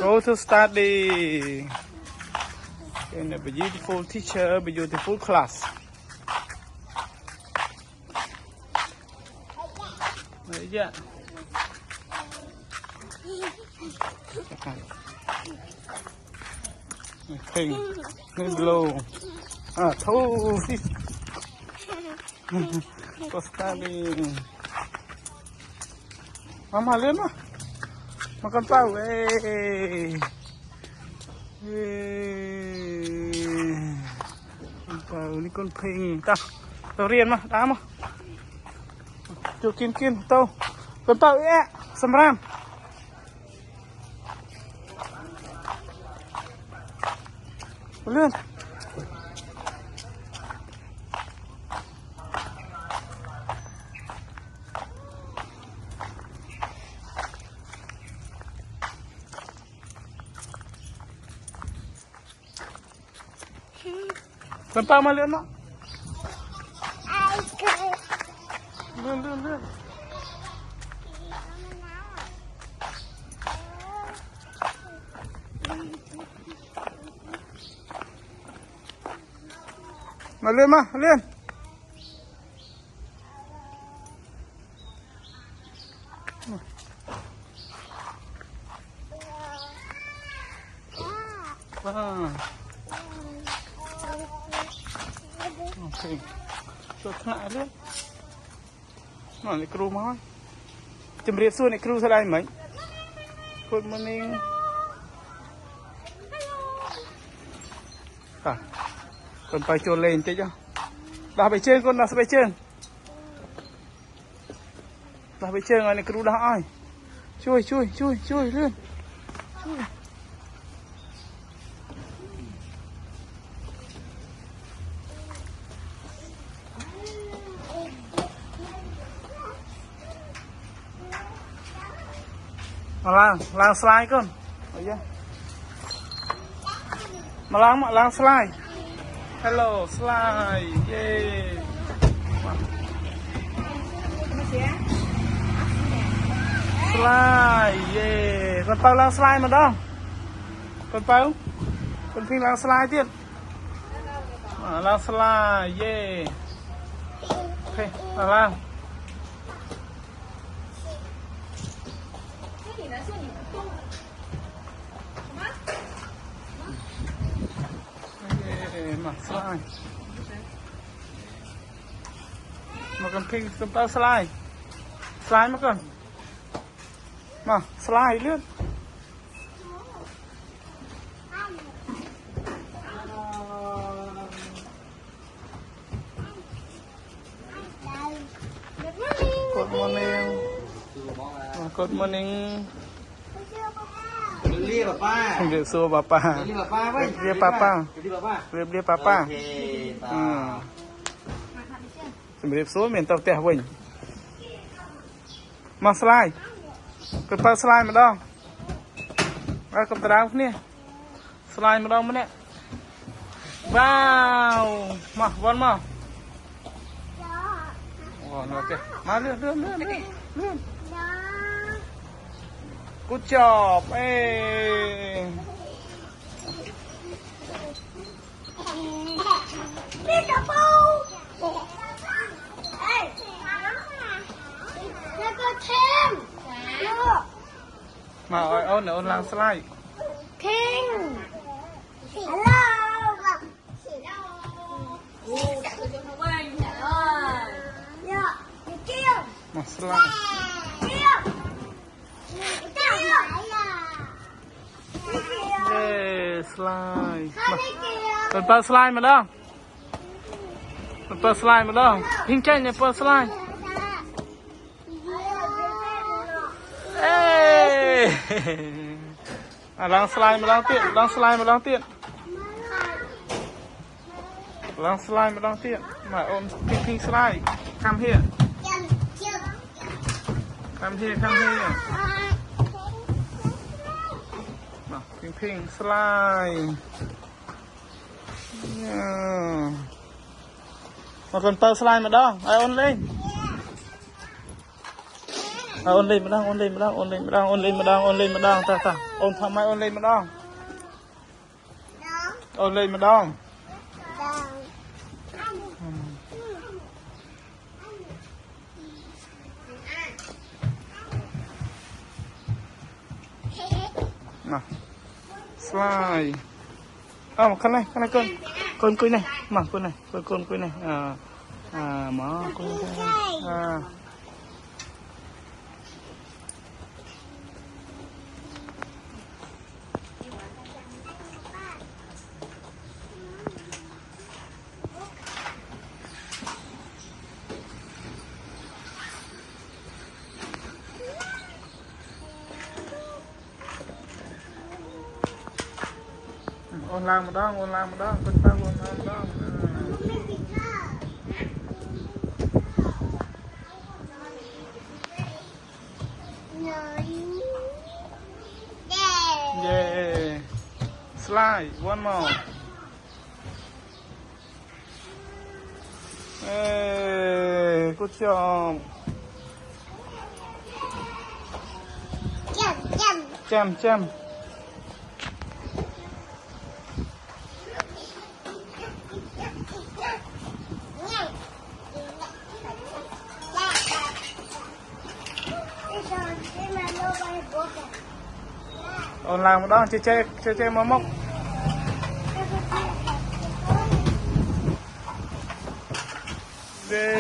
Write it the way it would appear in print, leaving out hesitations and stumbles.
Go to study in a beautiful teacher, beautiful class. Yeah. Pink, glow. Thâu. Go study. Mama lên mà. Makan tahu, tahu ni con phình ta, tao riêng mà, đá mà, cho kim tao, con tahu sầm ram, lên, con tao mà lên đó, lên. Mà lên. Ok. Cho lại lên. Nó lại kêu mói. Chấm riết xuôi này kêu sao đây mấy? Good morning. Con phải trốn lên chứ. Đã phải chơi con, đã phải chơi. Đã phải chơi này kêu đã ai. Chui lên. Chui. Mà lang slide con. Đấy chưa? Mà lang slide. Hello slide. Yeah. Slide. Yeah. Con Pao lang slide mà đâu? Con Pao. Con Phi lang slide tiếp. Lang slide. Yeah. Ok, lang. Mà slide mà con phi con tao slide mà con mà slide lướt good morning Dia papa. Dia suruh papa. Dia papa apa? Dia papa. Dia papa. Sembirip suruh minta tehវិញមកស្លាយគឺបើស្លាយម្ដងហើយកុំត្រាំគ្នាស្លាយម្ដងម្នាក់វ៉ាវមកវ៉ាន់មកអូអូខេមកលឿនGood job, Mà ôn nữa lang slide. King. Hello. Mà slide. Yeah, slide. Con per slide mà đâu? Con per slide mà đâu? Hình tranh này per slide. Ê! Lang slide mà đang tiện, lang slide mà đang tiện. Lang slide mà đang tiện. Mà ôm ping slide. Come here. Come here. Ping slide. Yeah. Mà còn tơ slide mà đâu? Ai ôn lên. ôn lên mà đang ôn lên mà đang ôn lên mà đang ôn lên mà đang ôn lên mà đang ta ôn thầm mai ôn lên mà đang ôn lên mà đang nào slide khăn này con cùi này mà cùi này con cùi này mà cùi ôn làm một đó con ta ôn làm một đó yeah slide one more hey good job jump ôn làm một đó chơi mà mốc đi